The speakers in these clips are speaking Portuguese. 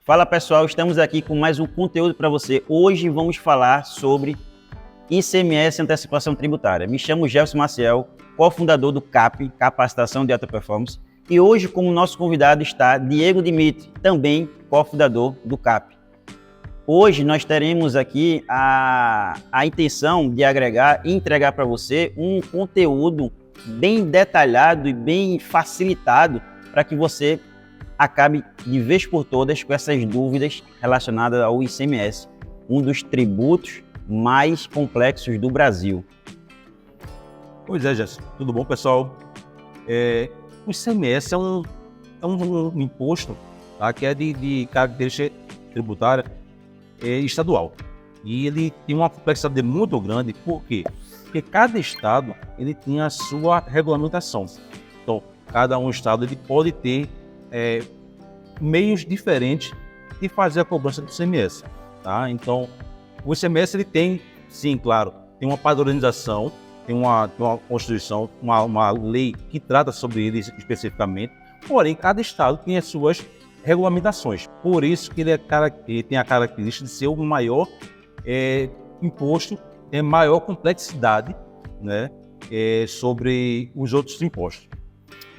Fala pessoal, estamos aqui com mais um conteúdo para você. Hoje vamos falar sobre ICMS Antecipação Tributária. Me chamo Gelson Maciel, cofundador do CAP, Capacitação de Alta Performance, e hoje como nosso convidado está Diego Dimitri, também cofundador do CAP. Hoje nós teremos aqui a intenção de agregar e entregar para você um conteúdo bem detalhado e bem facilitado para que você acabe de vez por todas com essas dúvidas relacionadas ao ICMS, um dos tributos mais complexos do Brasil. Pois é, Jéssica. Tudo bom, pessoal? O ICMS é um imposto, tá, que é de característica tributária estadual. E ele tem uma complexidade muito grande. Por quê? Porque cada estado ele tem a sua regulamentação. Então, cada estado ele pode ter meios diferentes de fazer a cobrança do ICMS. Tá? Então, o ICMS ele tem, sim, claro, tem uma padronização, tem uma Constituição, uma lei que trata sobre ele especificamente, porém, cada estado tem as suas regulamentações. Por isso que ele tem a característica de ser o maior imposto, tem maior complexidade, né, sobre os outros impostos.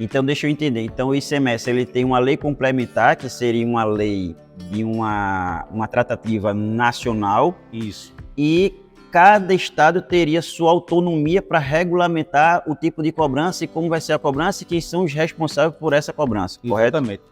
Então, deixa eu entender. Então, o ICMS ele tem uma lei complementar, que seria uma lei de uma tratativa nacional. Isso. E cada estado teria sua autonomia para regulamentar o tipo de cobrança e como vai ser a cobrança e quem são os responsáveis por essa cobrança, correto? Exatamente.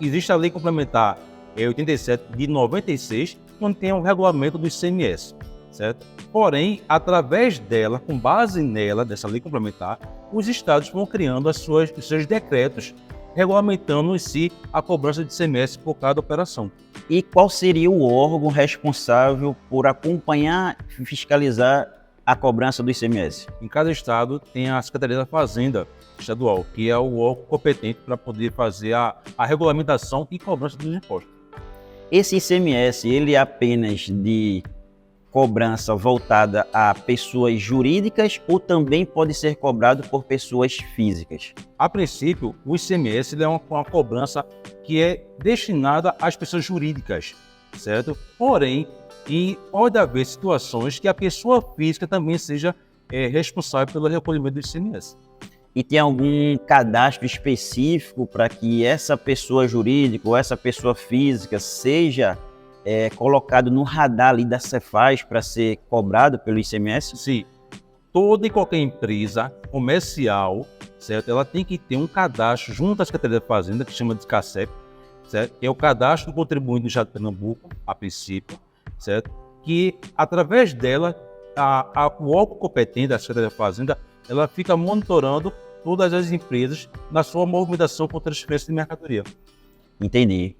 Existe a lei complementar 87 de 96, onde tem o regulamento do ICMS, certo? Porém, através dela, com base nela, dessa lei complementar, os estados vão criando os seus decretos, regulamentando em si a cobrança de ICMS por cada operação. E qual seria o órgão responsável por acompanhar e fiscalizar a cobrança do ICMS? Em cada estado tem a Secretaria da Fazenda Estadual, que é o órgão competente para poder fazer a regulamentação e cobrança dos impostos. Esse ICMS, ele é apenas de cobrança voltada a pessoas jurídicas ou também pode ser cobrado por pessoas físicas? A princípio, o ICMS ele é uma cobrança que é destinada às pessoas jurídicas, certo? Porém, pode haver situações que a pessoa física também seja responsável pelo recolhimento do ICMS. E tem algum cadastro específico para que essa pessoa jurídica ou essa pessoa física seja colocado no radar ali da Cefaz para ser cobrado pelo ICMS? Sim. Toda e qualquer empresa comercial, certo? Ela tem que ter um cadastro junto à Secretaria da Fazenda, que chama de CACEP, certo? Que é o cadastro do contribuinte do Estado de Pernambuco, a princípio, certo? Que através dela, o órgão competente da Secretaria da Fazenda, ela fica monitorando todas as empresas na sua movimentação com transferência de mercadoria. Entendi.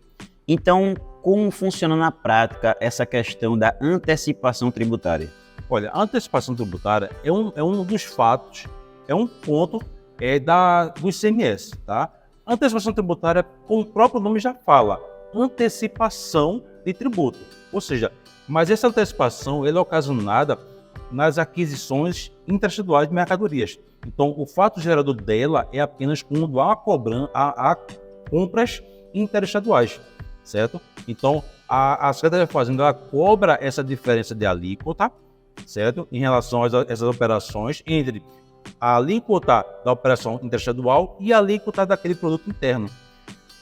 Então, como funciona na prática essa questão da antecipação tributária? Olha, a antecipação tributária é um dos fatos, é um ponto do ICMS, tá? A antecipação tributária, como o próprio nome já fala, antecipação de tributo. Ou seja, mas essa antecipação ela é ocasionada nas aquisições interestaduais de mercadorias. Então, o fato gerador dela é apenas quando há compras interestaduais, certo? Então, a Secretaria da Fazenda ela cobra essa diferença de alíquota, certo? Em relação a essas operações, entre a alíquota da operação interestadual e a alíquota daquele produto interno.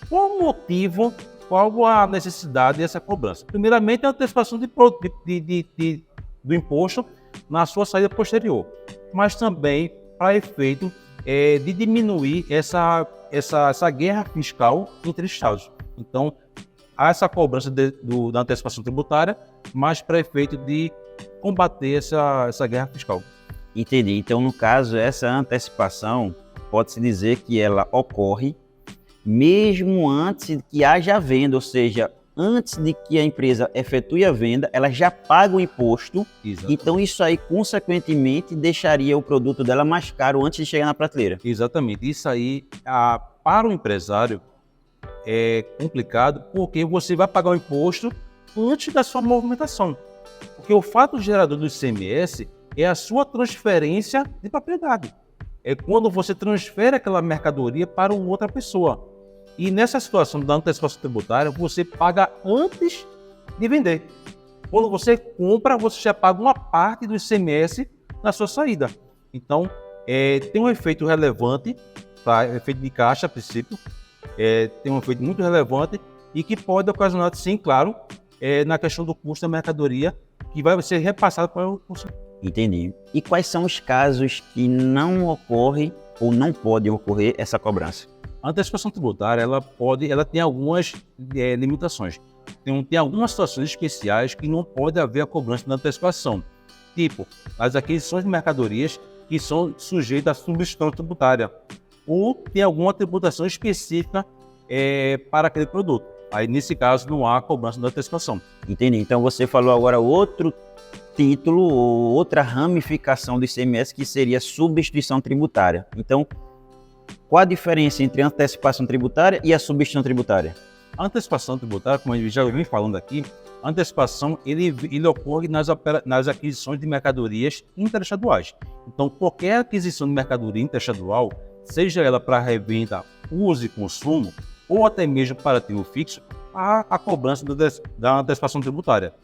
Qual o motivo, qual a necessidade dessa cobrança? Primeiramente, a antecipação do imposto na sua saída posterior, mas também para efeito de diminuir essa guerra fiscal entre estados. Então, há essa cobrança da antecipação tributária, mas para efeito de combater essa guerra fiscal. Entendi. Então, no caso, essa antecipação, pode-se dizer que ela ocorre mesmo antes de que haja venda, ou seja, antes de que a empresa efetue a venda, ela já paga o imposto. Exatamente. Então isso aí, consequentemente, deixaria o produto dela mais caro antes de chegar na prateleira. Exatamente. Isso aí, para o empresário, é complicado porque você vai pagar o imposto antes da sua movimentação. Porque o fato gerador do ICMS é a sua transferência de propriedade. É quando você transfere aquela mercadoria para outra pessoa. E nessa situação da antecipação tributária, você paga antes de vender. Quando você compra, você já paga uma parte do ICMS na sua saída. Então, tem um efeito relevante, tá? Efeito de caixa, a princípio, tem um efeito muito relevante e que pode ocasionar, sim, claro, na questão do custo da mercadoria, que vai ser repassado para o consumidor. Entendi. E quais são os casos que não ocorre ou não podem ocorrer essa cobrança? A antecipação tributária, ela tem algumas limitações. Tem algumas situações especiais que não pode haver a cobrança da antecipação. Tipo, as aquisições de mercadorias que são sujeitas à substituição tributária. Ou tem alguma tributação específica para aquele produto. Aí, nesse caso, não há cobrança da antecipação. Entendi. Então, você falou agora outro título ou outra ramificação do ICMS que seria substituição tributária. Então, qual a diferença entre a antecipação tributária e a substituição tributária? A antecipação tributária, como a gente já vem falando aqui, a antecipação ele ocorre nas aquisições de mercadorias interestaduais. Então, qualquer aquisição de mercadoria interestadual, seja ela para revenda, uso e consumo, ou até mesmo para ativo fixo, há a cobrança da antecipação tributária,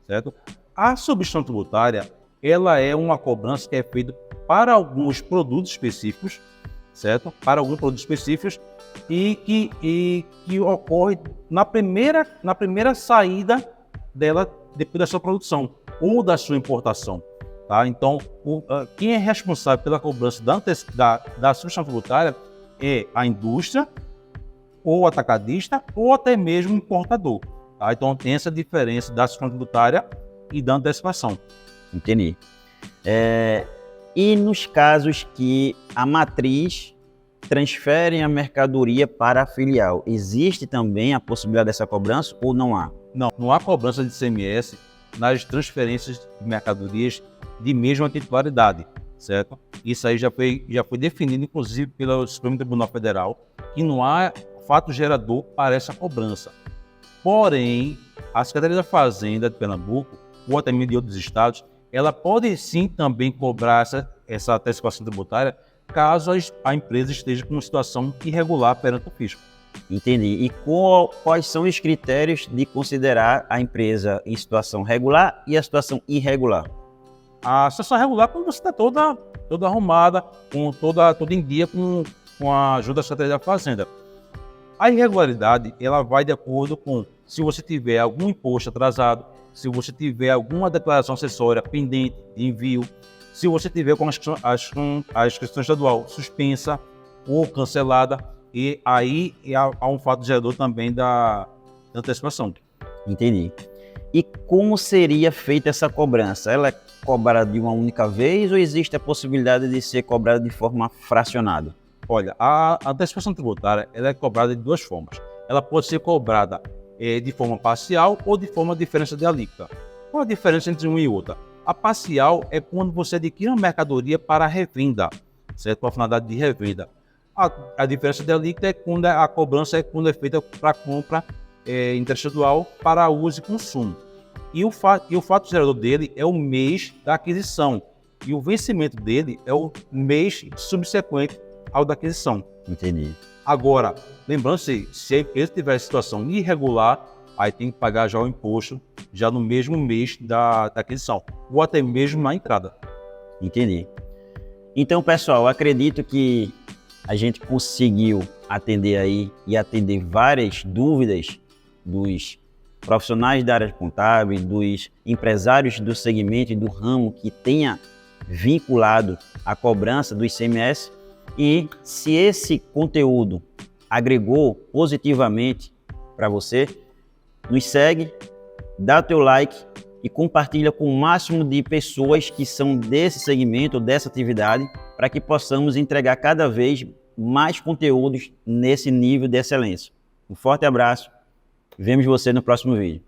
certo? A substituição tributária, ela é uma cobrança que é feita para alguns produtos específicos, certo? Para alguns produtos específicos e que ocorre na primeira saída dela depois da sua produção ou da sua importação, tá? Então, quem é responsável pela cobrança da substituição tributária é a indústria, ou atacadista, ou até mesmo importador, tá? Então, tem essa diferença da substituição tributária e da antecipação. Entendi. E nos casos que a matriz transfere a mercadoria para a filial, existe também a possibilidade dessa cobrança ou não há? Não há cobrança de ICMS nas transferências de mercadorias de mesma titularidade, certo? Isso aí já foi definido, inclusive, pelo Supremo Tribunal Federal, que não há fato gerador para essa cobrança. Porém, a Secretaria da Fazenda de Pernambuco, ou até mesmo de outros estados, ela pode sim também cobrar essa antecipação tributária caso a empresa esteja com uma situação irregular perante o fisco. Entendi. E quais são os critérios de considerar a empresa em situação regular e a situação irregular? A situação regular é quando você está toda arrumada, toda em dia com a ajuda da Secretaria da Fazenda. A irregularidade, ela vai de acordo com se você tiver algum imposto atrasado, se você tiver alguma declaração acessória pendente de envio, se você tiver com a inscrição estadual suspensa ou cancelada, e aí há um fato gerador também da antecipação. Entendi. E como seria feita essa cobrança? Ela é cobrada de uma única vez ou existe a possibilidade de ser cobrada de forma fracionada? Olha, a antecipação tributária ela é cobrada de duas formas. Ela pode ser cobrada de forma parcial ou de forma diferença de alíquota. Qual a diferença entre uma e outra? A parcial é quando você adquire uma mercadoria para revenda, certo? Para a finalidade de revenda. A diferença de alíquota é quando a cobrança é feita para compra interestadual para uso e consumo. E o fato gerador dele é o mês da aquisição. E o vencimento dele é o mês subsequente ao da aquisição. Entendi. Agora, lembrando-se, se a empresa tiver situação irregular, aí tem que pagar já o imposto já no mesmo mês da aquisição, ou até mesmo na entrada. Entendi. Então, pessoal, acredito que a gente conseguiu atender aí e atender várias dúvidas dos profissionais da área contábil, dos empresários do segmento e do ramo que tenha vinculado a cobrança do ICMS. E se esse conteúdo agregou positivamente para você, nos segue, dá o teu like e compartilha com o máximo de pessoas que são desse segmento, dessa atividade, para que possamos entregar cada vez mais conteúdos nesse nível de excelência. Um forte abraço, vemos você no próximo vídeo.